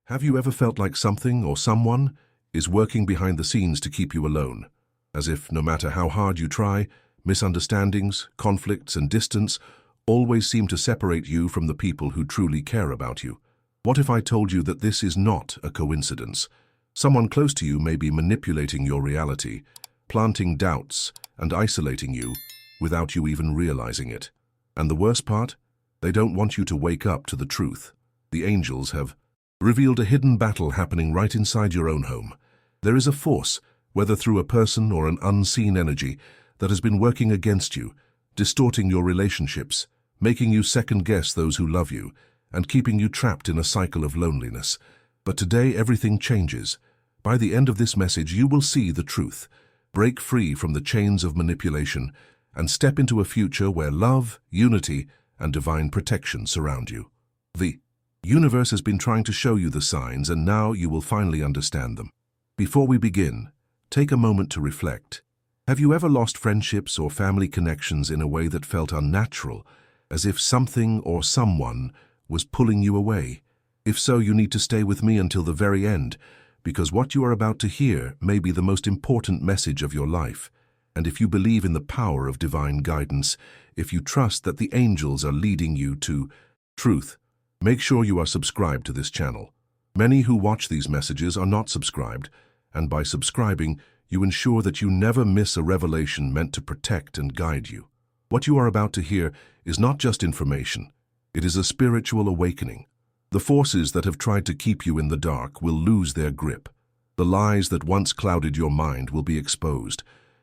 Have you ever felt like something or someone is working behind the scenes to keep you alone? As if no matter how hard you try, misunderstandings, conflicts, and distance always seem to separate you from the people who truly care about you. What if I told you that this is not a coincidence? Someone close to you may be manipulating your reality, planting doubts, and isolating you without you even realizing it. And the worst part? They don't want you to wake up to the truth. The angels have revealed a hidden battle happening right inside your own home. There is a force, whether through a person or an unseen energy, that has been working against you, distorting your relationships, making you second-guess those who love you, and keeping you trapped in a cycle of loneliness. But today everything changes. By the end of this message you will see the truth, break free from the chains of manipulation, and step into a future where love, unity, and divine protection surround you. The universe has been trying to show you the signs, and now you will finally understand them. Before we begin, take a moment to reflect. Have you ever lost friendships or family connections in a way that felt unnatural, as if something or someone was pulling you away? If so, you need to stay with me until the very end, because what you are about to hear may be the most important message of your life. And if you believe in the power of divine guidance, if you trust that the angels are leading you to truth, make sure you are subscribed to this channel. Many who watch these messages are not subscribed, and by subscribing, you ensure that you never miss a revelation meant to protect and guide you. What you are about to hear is not just information, it is a spiritual awakening. The forces that have tried to keep you in the dark will lose their grip. The lies that once clouded your mind will be exposed,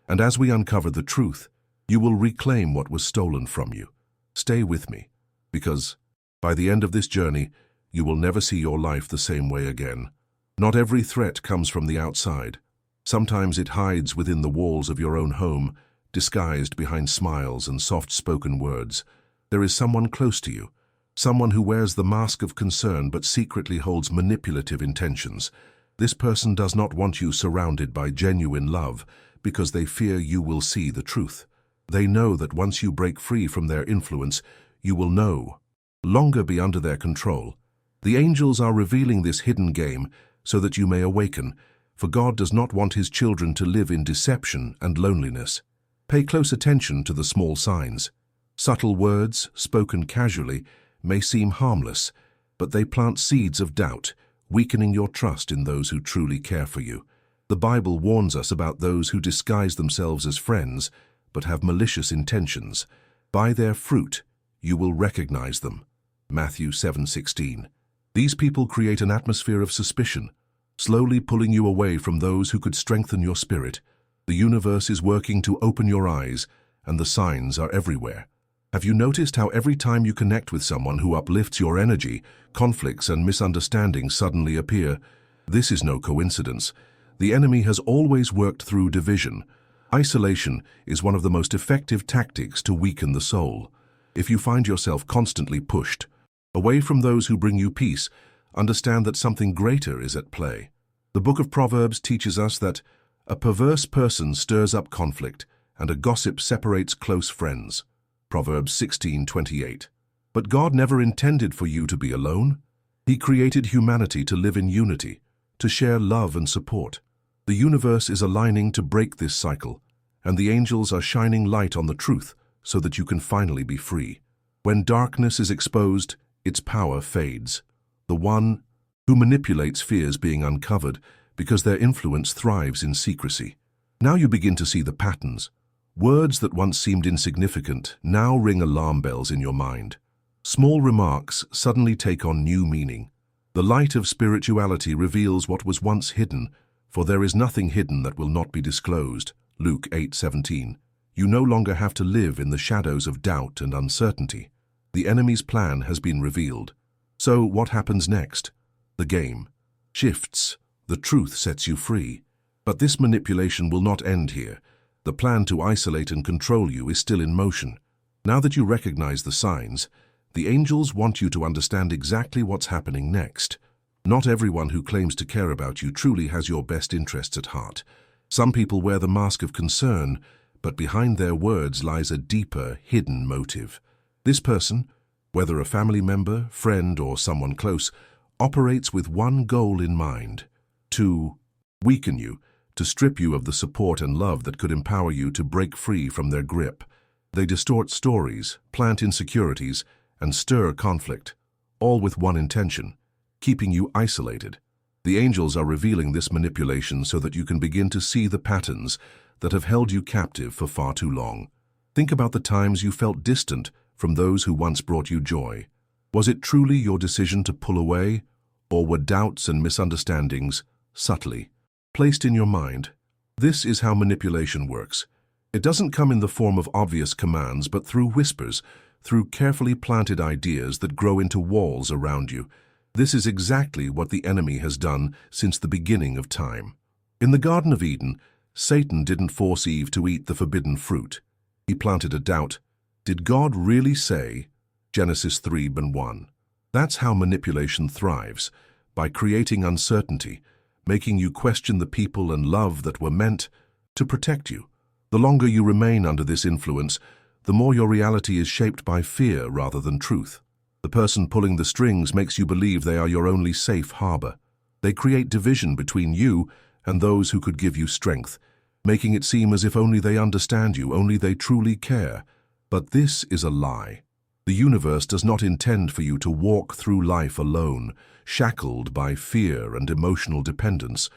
and as we uncover the truth, you will reclaim what was stolen from you. Stay with me, because by the end of this journey, you will never see your life the same way again. Not every threat comes from the outside. Sometimes it hides within the walls of your own home, disguised behind smiles and soft-spoken words. There is someone close to you, someone who wears the mask of concern but secretly holds manipulative intentions. This person does not want you surrounded by genuine love because they fear you will see the truth. They know that once you break free from their influence, you will no longer be under their control. The angels are revealing this hidden game so that you may awaken, for God does not want his children to live in deception and loneliness. Pay close attention to the small signs. Subtle words, spoken casually, may seem harmless, but they plant seeds of doubt, weakening your trust in those who truly care for you. The Bible warns us about those who disguise themselves as friends, but have malicious intentions. By their fruit, you will recognize them. Matthew 7:16. These people create an atmosphere of suspicion, slowly pulling you away from those who could strengthen your spirit. The universe is working to open your eyes, and the signs are everywhere. Have you noticed how every time you connect with someone who uplifts your energy, conflicts and misunderstandings suddenly appear? This is no coincidence. The enemy has always worked through division. Isolation is one of the most effective tactics to weaken the soul. If you find yourself constantly pushed away from those who bring you peace, understand that something greater is at play. The book of Proverbs teaches us that a perverse person stirs up conflict, and a gossip separates close friends. Proverbs 16:28. But God never intended for you to be alone. He created humanity to live in unity, to share love and support. The universe is aligning to break this cycle, and the angels are shining light on the truth so that you can finally be free. When darkness is exposed, its power fades. The one who manipulates fears being uncovered because their influence thrives in secrecy. Now you begin to see the patterns. Words that once seemed insignificant now ring alarm bells in your mind. Small remarks suddenly take on new meaning. The light of spirituality reveals what was once hidden, for there is nothing hidden that will not be disclosed. Luke 8:17. You no longer have to live in the shadows of doubt and uncertainty. The enemy's plan has been revealed. So what happens next? The game shifts. The truth sets you free. But this manipulation will not end here. The plan to isolate and control you is still in motion. Now that you recognize the signs, the angels want you to understand exactly what's happening next. Not everyone who claims to care about you truly has your best interests at heart. Some people wear the mask of concern, but behind their words lies a deeper, hidden motive. This person, whether a family member, friend, or someone close, operates with one goal in mind: to weaken you, to strip you of the support and love that could empower you to break free from their grip. They distort stories, plant insecurities, and stir conflict, all with one intention: keeping you isolated. The angels are revealing this manipulation so that you can begin to see the patterns that have held you captive for far too long. Think about the times you felt distant from those who once brought you joy. Was it truly your decision to pull away, or were doubts and misunderstandings subtly placed in your mind? This is how manipulation works. It doesn't come in the form of obvious commands, but through whispers, through carefully planted ideas that grow into walls around you. This is exactly what the enemy has done since the beginning of time. In the Garden of Eden, Satan didn't force Eve to eat the forbidden fruit. He planted a doubt. Did God really say? Genesis 3:1. That's how manipulation thrives, by creating uncertainty, making you question the people and love that were meant to protect you. The longer you remain under this influence, the more your reality is shaped by fear rather than truth. The person pulling the strings makes you believe they are your only safe harbor. They create division between you and those who could give you strength, making it seem as if only they understand you, only they truly care. But this is a lie. The universe does not intend for you to walk through life alone, shackled by fear and emotional dependence.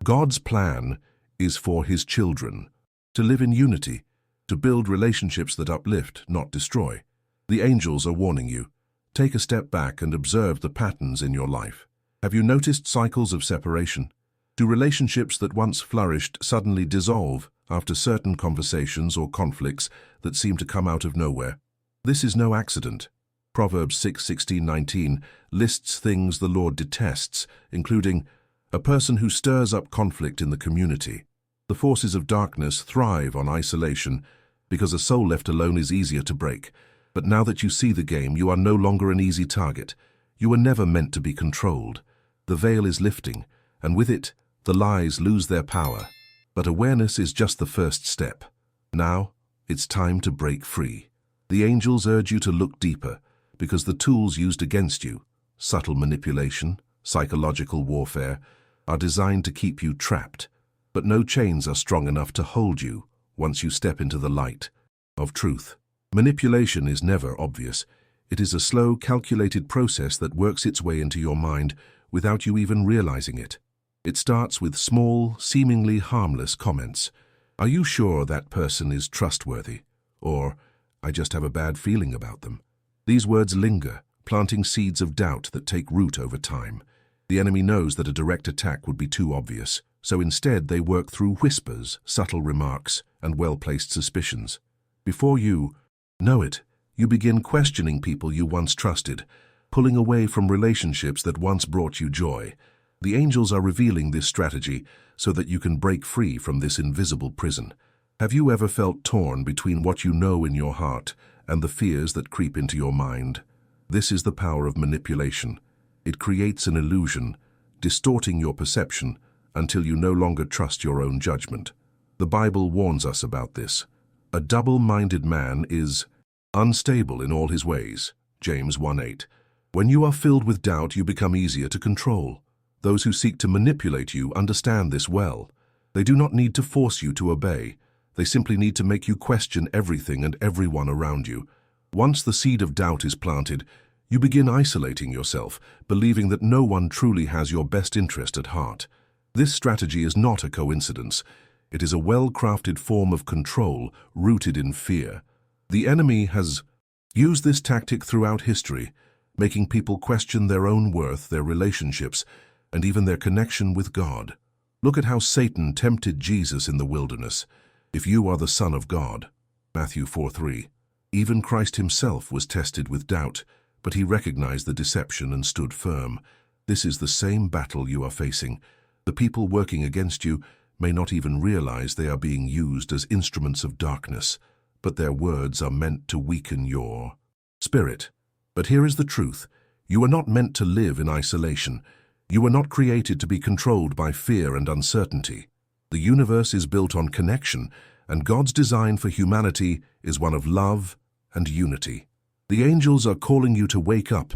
God's plan is for His children to live in unity, to build relationships that uplift, not destroy. The angels are warning you. Take a step back and observe the patterns in your life. Have you noticed cycles of separation? Do relationships that once flourished suddenly dissolve after certain conversations or conflicts that seem to come out of nowhere? This is no accident. Proverbs 6:16-19 lists things the Lord detests, including a person who stirs up conflict in the community. The forces of darkness thrive on isolation because a soul left alone is easier to break. But now that you see the game, you are no longer an easy target. You were never meant to be controlled. The veil is lifting, and with it, the lies lose their power. But awareness is just the first step. Now, it's time to break free. The angels urge you to look deeper, because the tools used against you, subtle manipulation, psychological warfare, are designed to keep you trapped. But no chains are strong enough to hold you once you step into the light of truth. Manipulation is never obvious. It is a slow, calculated process that works its way into your mind without you even realizing it. It starts with small, seemingly harmless comments. Are you sure that person is trustworthy? Or, I just have a bad feeling about them. These words linger, planting seeds of doubt that take root over time. The enemy knows that a direct attack would be too obvious, so instead they work through whispers, subtle remarks, and well-placed suspicions. Before you know it, you begin questioning people you once trusted, pulling away from relationships that once brought you joy. The angels are revealing this strategy so that you can break free from this invisible prison. Have you ever felt torn between what you know in your heart and the fears that creep into your mind? This is the power of manipulation. It creates an illusion, distorting your perception until you no longer trust your own judgment. The Bible warns us about this. A double-minded man is unstable in all his ways, James 1:8. When you are filled with doubt, you become easier to control. Those who seek to manipulate you understand this well. They do not need to force you to obey. They simply need to make you question everything and everyone around you. Once the seed of doubt is planted, you begin isolating yourself, believing that no one truly has your best interest at heart. This strategy is not a coincidence. It is a well-crafted form of control rooted in fear. The enemy has used this tactic throughout history, making people question their own worth, their relationships, and even their connection with God. Look at how Satan tempted Jesus in the wilderness. If you are the Son of God, Matthew 4:3. Even Christ himself was tested with doubt, but he recognized the deception and stood firm. This is the same battle you are facing. The people working against you may not even realize they are being used as instruments of darkness, but their words are meant to weaken your spirit. But here is the truth. You are not meant to live in isolation. You were not created to be controlled by fear and uncertainty. The universe is built on connection, and God's design for humanity is one of love and unity. The angels are calling you to wake up,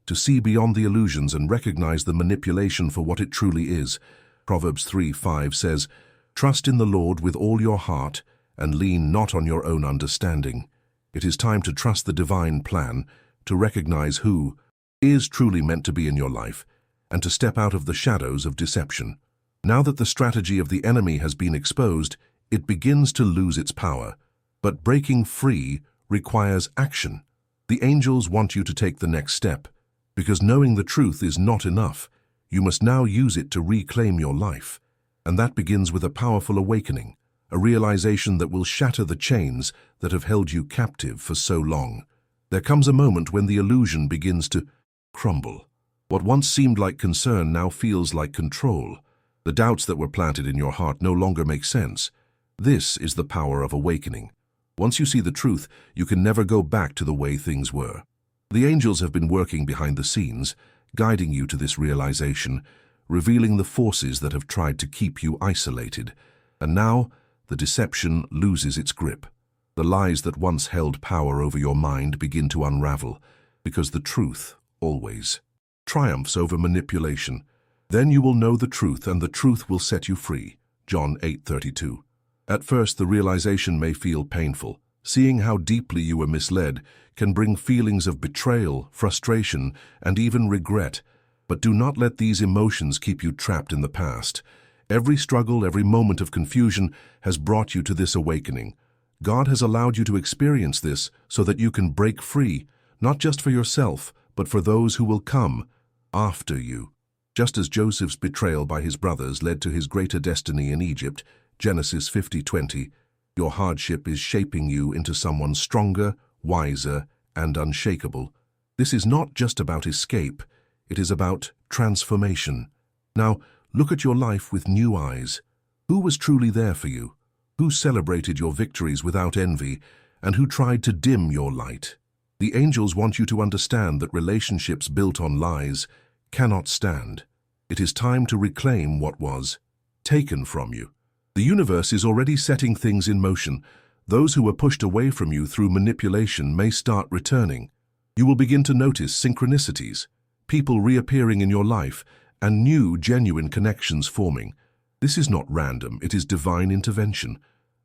to see beyond the illusions and recognize the manipulation for what it truly is. Proverbs 3:5 says, "Trust in the Lord with all your heart and lean not on your own understanding." It is time to trust the divine plan, to recognize who is truly meant to be in your life, and to step out of the shadows of deception. Now that the strategy of the enemy has been exposed, it begins to lose its power. But breaking free requires action. The angels want you to take the next step, because knowing the truth is not enough. You must now use it to reclaim your life. And that begins with a powerful awakening, a realization that will shatter the chains that have held you captive for so long. There comes a moment when the illusion begins to crumble. What once seemed like concern now feels like control. The doubts that were planted in your heart no longer make sense. This is the power of awakening. Once you see the truth, you can never go back to the way things were. The angels have been working behind the scenes, guiding you to this realization, revealing the forces that have tried to keep you isolated. And now, the deception loses its grip. The lies that once held power over your mind begin to unravel, because the truth always triumphs over manipulation. Then you will know the truth, and the truth will set you free. John 8:32. At first, the realization may feel painful. Seeing how deeply you were misled can bring feelings of betrayal, frustration, and even regret. But do not let these emotions keep you trapped in the past. Every struggle, every moment of confusion has brought you to this awakening. God has allowed you to experience this so that you can break free, not just for yourself, but for those who will come after you. Just as Joseph's betrayal by his brothers led to his greater destiny in Egypt, Genesis 50:20, your hardship is shaping you into someone stronger, wiser, and unshakable. This is not just about escape, it is about transformation. Now, look at your life with new eyes. Who was truly there for you? Who celebrated your victories without envy, and who tried to dim your light? The angels want you to understand that relationships built on lies cannot stand. It is time to reclaim what was taken from you. The universe is already setting things in motion. Those who were pushed away from you through manipulation may start returning. You will begin to notice synchronicities, people reappearing in your life, and new, genuine connections forming. This is not random, it is divine intervention.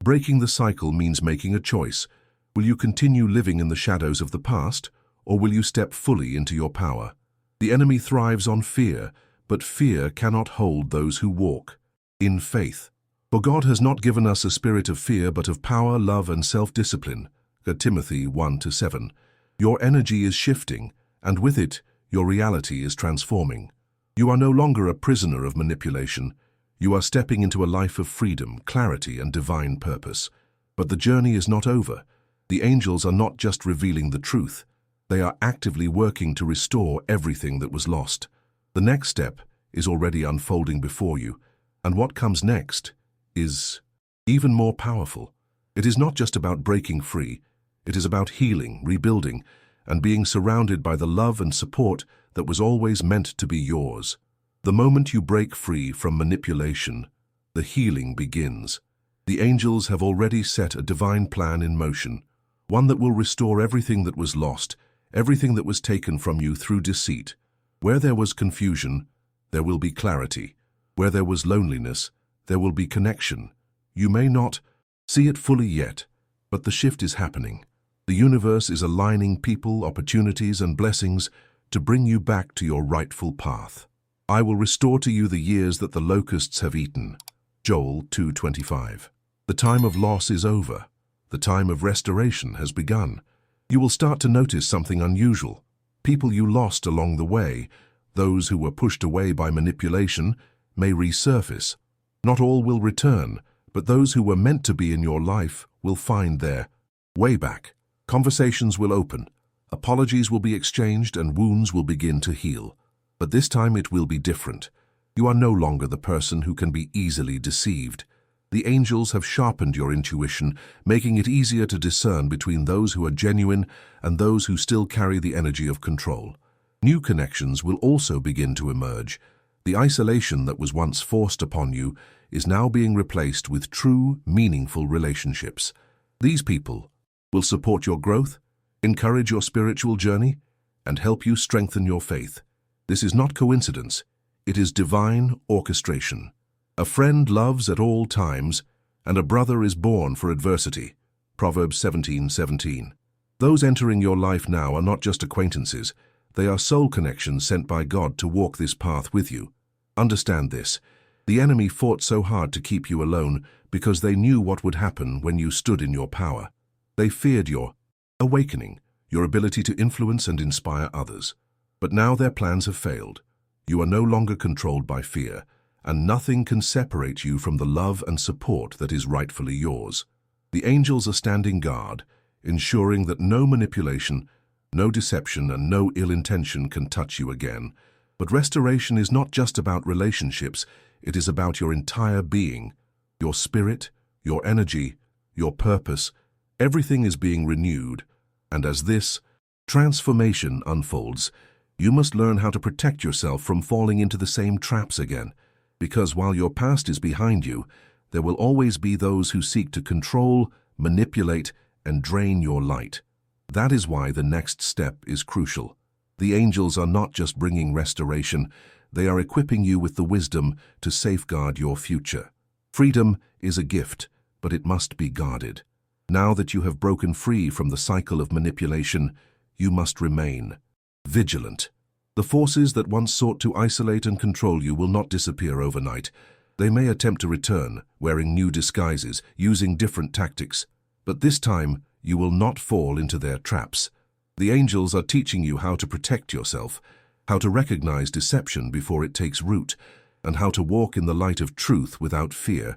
Breaking the cycle means making a choice. Will you continue living in the shadows of the past, or will you step fully into your power? The enemy thrives on fear, but fear cannot hold those who walk in faith. For God has not given us a spirit of fear, but of power, love, and self-discipline. Timothy 1:7. Your energy is shifting, and with it, your reality is transforming. You are no longer a prisoner of manipulation. You are stepping into a life of freedom, clarity, and divine purpose. But the journey is not over. The angels are not just revealing the truth. They are actively working to restore everything that was lost. The next step is already unfolding before you, and what comes next is even more powerful. It is not just about breaking free. It is about healing, rebuilding, and being surrounded by the love and support that was always meant to be yours. The moment you break free from manipulation, the healing begins. The angels have already set a divine plan in motion, one that will restore everything that was lost, everything that was taken from you through deceit. Where there was confusion, there will be clarity. Where there was loneliness, there will be connection. You may not see it fully yet, but the shift is happening. The universe is aligning people, opportunities, and blessings to bring you back to your rightful path. I will restore to you the years that the locusts have eaten. Joel 2:25. The time of loss is over. The time of restoration has begun. You will start to notice something unusual. People you lost along the way, those who were pushed away by manipulation, may resurface. Not all will return, but those who were meant to be in your life will find their way back. Conversations will open, apologies will be exchanged, and wounds will begin to heal. But this time it will be different. You are no longer the person who can be easily deceived. The angels have sharpened your intuition, making it easier to discern between those who are genuine and those who still carry the energy of control. New connections will also begin to emerge. The isolation that was once forced upon you is now being replaced with true, meaningful relationships. These people will support your growth, encourage your spiritual journey, and help you strengthen your faith. This is not coincidence. It is divine orchestration. A friend loves at all times, and a brother is born for adversity. Proverbs 17:17. Those entering your life now are not just acquaintances. They are soul connections sent by God to walk this path with you. Understand this. The enemy fought so hard to keep you alone because they knew what would happen when you stood in your power. They feared your awakening, your ability to influence and inspire others. But now their plans have failed. You are no longer controlled by fear, and nothing can separate you from the love and support that is rightfully yours. The angels are standing guard, ensuring that no manipulation, no deception, and no ill intention can touch you again. But restoration is not just about relationships, it is about your entire being, your spirit, your energy, your purpose. Everything is being renewed, and as this transformation unfolds, you must learn how to protect yourself from falling into the same traps again, because while your past is behind you, there will always be those who seek to control, manipulate, and drain your light. That is why the next step is crucial. The angels are not just bringing restoration, they are equipping you with the wisdom to safeguard your future. Freedom is a gift, but it must be guarded. Now that you have broken free from the cycle of manipulation, you must remain vigilant. The forces that once sought to isolate and control you will not disappear overnight. They may attempt to return, wearing new disguises, using different tactics. But this time, you will not fall into their traps. The angels are teaching you how to protect yourself, how to recognize deception before it takes root, and how to walk in the light of truth without fear.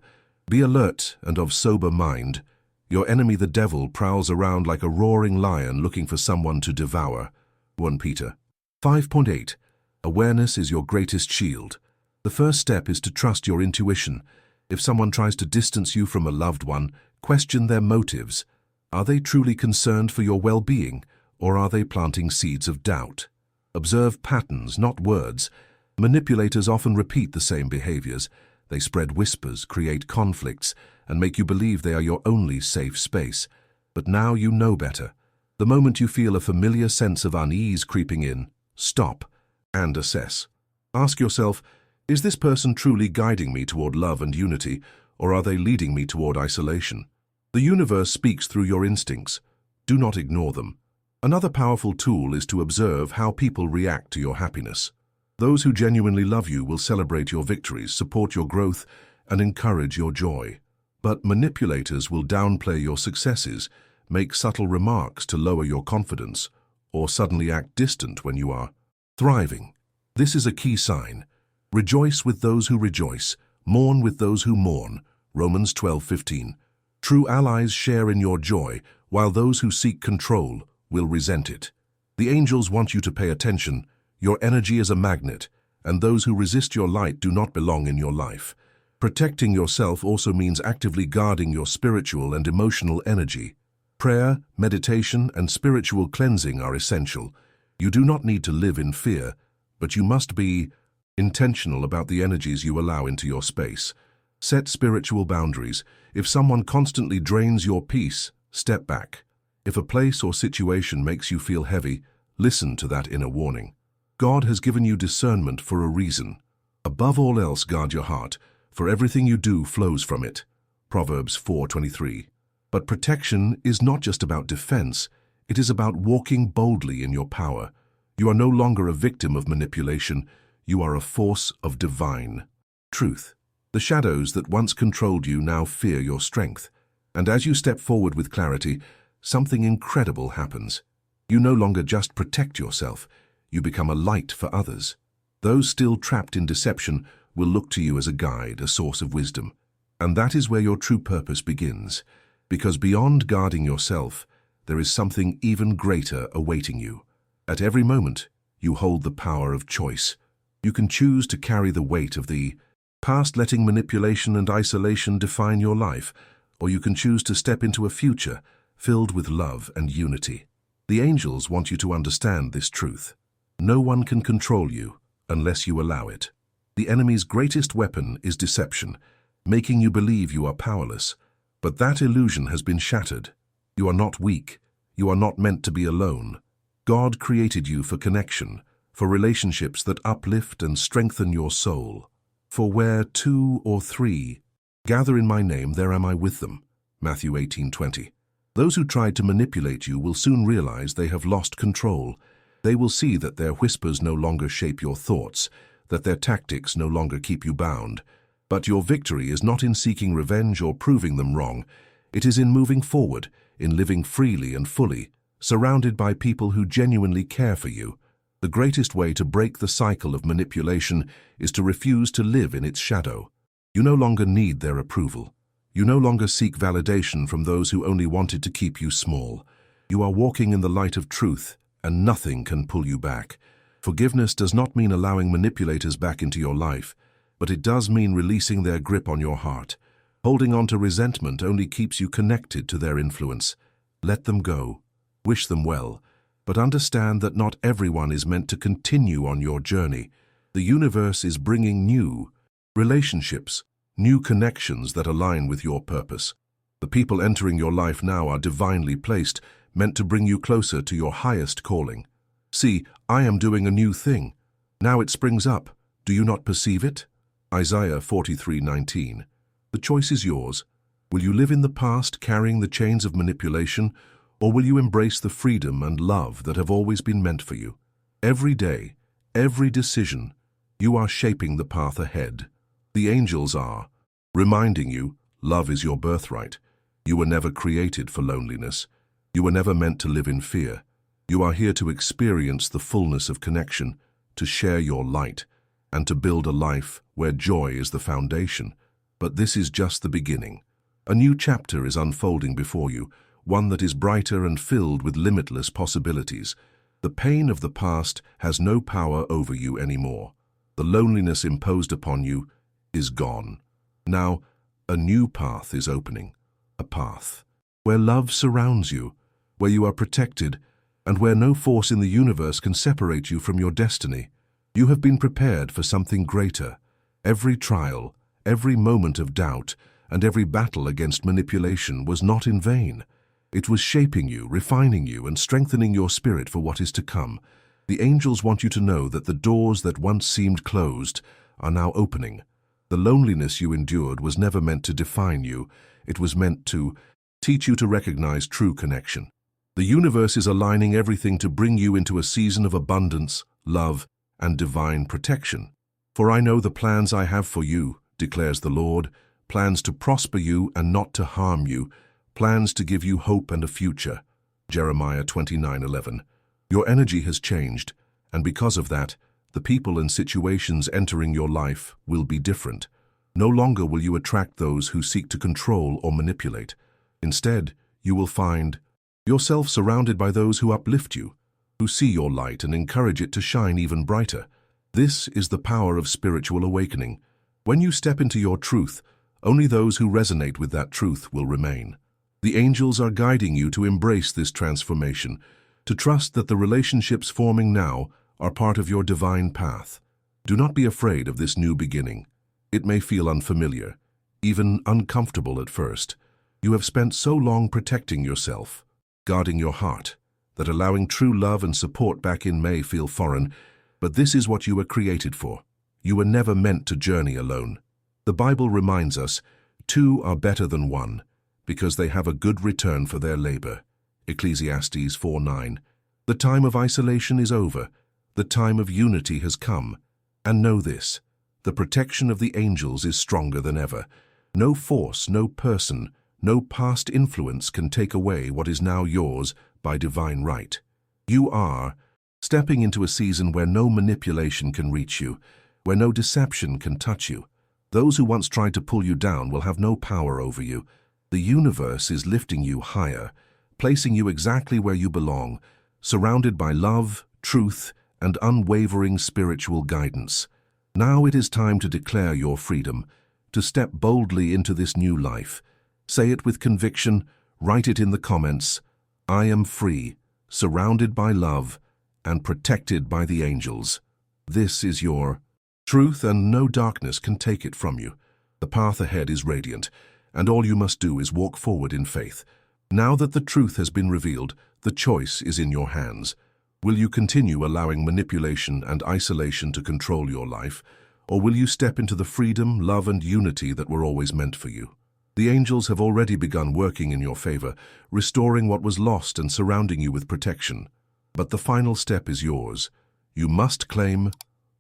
Be alert and of sober mind. Your enemy, the devil, prowls around like a roaring lion looking for someone to devour. 1 Peter 5.8. Awareness is your greatest shield. The first step is to trust your intuition. If someone tries to distance you from a loved one, question their motives. Are they truly concerned for your well-being, or are they planting seeds of doubt? Observe patterns, not words. Manipulators often repeat the same behaviors. They spread whispers, create conflicts, and make you believe they are your only safe space. But now you know better. The moment you feel a familiar sense of unease creeping in, stop and assess. Ask yourself, is this person truly guiding me toward love and unity, or are they leading me toward isolation? The universe speaks through your instincts. Do not ignore them. Another powerful tool is to observe how people react to your happiness. Those who genuinely love you will celebrate your victories, support your growth, and encourage your joy. But manipulators will downplay your successes, make subtle remarks to lower your confidence, or suddenly act distant when you are thriving. This is a key sign. Rejoice with those who rejoice, mourn with those who mourn. Romans 12:15. True allies share in your joy, while those who seek control will resent it. The angels want you to pay attention. Your energy is a magnet, and those who resist your light do not belong in your life. Protecting yourself also means actively guarding your spiritual and emotional energy. Prayer, meditation, and spiritual cleansing are essential. You do not need to live in fear, but you must be intentional about the energies you allow into your space. Set spiritual boundaries. If someone constantly drains your peace, step back. If a place or situation makes you feel heavy, listen to that inner warning. God has given you discernment for a reason. Above all else, guard your heart, for everything you do flows from it. Proverbs 4:23. But protection is not just about defense, it is about walking boldly in your power. You are no longer a victim of manipulation, you are a force of divine truth. The shadows that once controlled you now fear your strength. And as you step forward with clarity, something incredible happens. You no longer just protect yourself, you become a light for others. Those still trapped in deception will look to you as a guide, a source of wisdom. And that is where your true purpose begins. Because beyond guarding yourself, there is something even greater awaiting you. At every moment, you hold the power of choice. You can choose to carry the weight of the past, letting manipulation and isolation define your life, or you can choose to step into a future filled with love and unity. The angels want you to understand this truth. No one can control you unless you allow it. The enemy's greatest weapon is deception, making you believe you are powerless. But that illusion has been shattered. You are not weak. You are not meant to be alone. God created you for connection, for relationships that uplift and strengthen your soul. For where two or three gather in my name, there am I with them. Matthew 18:20. Those who tried to manipulate you will soon realize they have lost control. They will see that their whispers no longer shape your thoughts, that their tactics no longer keep you bound. But your victory is not in seeking revenge or proving them wrong. It is in moving forward, in living freely and fully, surrounded by people who genuinely care for you. The greatest way to break the cycle of manipulation is to refuse to live in its shadow. You no longer need their approval. You no longer seek validation from those who only wanted to keep you small. You are walking in the light of truth, and nothing can pull you back. Forgiveness does not mean allowing manipulators back into your life, but it does mean releasing their grip on your heart. Holding on to resentment only keeps you connected to their influence. Let them go. Wish them well, but understand that not everyone is meant to continue on your journey. The universe is bringing new relationships, new connections that align with your purpose. The people entering your life now are divinely placed, meant to bring you closer to your highest calling. See, I am doing a new thing. Now it springs up. Do you not perceive it? Isaiah 43:19. The choice is yours. Will you live in the past carrying the chains of manipulation, or will you embrace the freedom and love that have always been meant for you? Every day, every decision, you are shaping the path ahead. The angels are reminding you, love is your birthright. You were never created for loneliness. You were never meant to live in fear. You are here to experience the fullness of connection, to share your light, and to build a life where joy is the foundation. But this is just the beginning. A new chapter is unfolding before you, one that is brighter and filled with limitless possibilities. The pain of the past has no power over you anymore. The loneliness imposed upon you is gone. Now, a new path is opening, a path where love surrounds you, where you are protected, and where no force in the universe can separate you from your destiny. You have been prepared for something greater. Every trial, every moment of doubt, and every battle against manipulation was not in vain. It was shaping you, refining you, and strengthening your spirit for what is to come. The angels want you to know that the doors that once seemed closed are now opening. The loneliness you endured was never meant to define you. It was meant to teach you to recognize true connection. The universe is aligning everything to bring you into a season of abundance, love, and divine protection. For I know the plans I have for you, declares the Lord, plans to prosper you and not to harm you, plans to give you hope and a future. Jeremiah 29:11. Your energy has changed, and because of that, the people and situations entering your life will be different. No longer will you attract those who seek to control or manipulate. Instead, you will find yourself surrounded by those who uplift you, who see your light and encourage it to shine even brighter. This is the power of spiritual awakening. When you step into your truth, only those who resonate with that truth will remain. The angels are guiding you to embrace this transformation, to trust that the relationships forming now are part of your divine path. Do not be afraid of this new beginning. It may feel unfamiliar, even uncomfortable at first. You have spent so long protecting yourself, guarding your heart, that allowing true love and support back in may feel foreign, but this is what you were created for. You were never meant to journey alone. The Bible reminds us, 2 are better than 1, because they have a good return for their labor. Ecclesiastes 4:9. The time of isolation is over. The time of unity has come. And know this, the protection of the angels is stronger than ever. No force, no person, no past influence can take away what is now yours by divine right. You are stepping into a season where no manipulation can reach you, where no deception can touch you. Those who once tried to pull you down will have no power over you. The universe is lifting you higher, placing you exactly where you belong, surrounded by love, truth, and unwavering spiritual guidance. Now it is time to declare your freedom, to step boldly into this new life. Say it with conviction, write it in the comments. I am free, surrounded by love, and protected by the angels. This is your truth, and no darkness can take it from you. The path ahead is radiant, and all you must do is walk forward in faith. Now that the truth has been revealed, the choice is in your hands. Will you continue allowing manipulation and isolation to control your life, or will you step into the freedom, love, and unity that were always meant for you? The angels have already begun working in your favor, restoring what was lost and surrounding you with protection. But the final step is yours. You must claim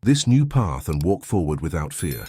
this new path and walk forward without fear.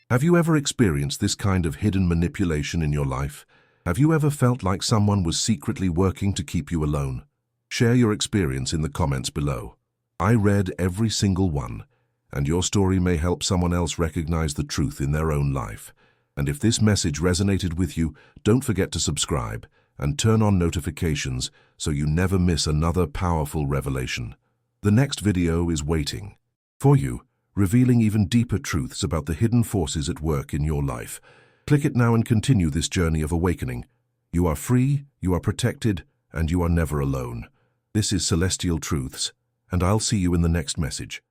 Have you ever experienced this kind of hidden manipulation in your life? Have you ever felt like someone was secretly working to keep you alone? Share your experience in the comments below. I read every single one, and your story may help someone else recognize the truth in their own life. And if this message resonated with you, don't forget to subscribe and turn on notifications so you never miss another powerful revelation. The next video is waiting for you, revealing even deeper truths about the hidden forces at work in your life. Click it now and continue this journey of awakening. You are free, you are protected, and you are never alone. This is Celestial Truths, and I'll see you in the next message.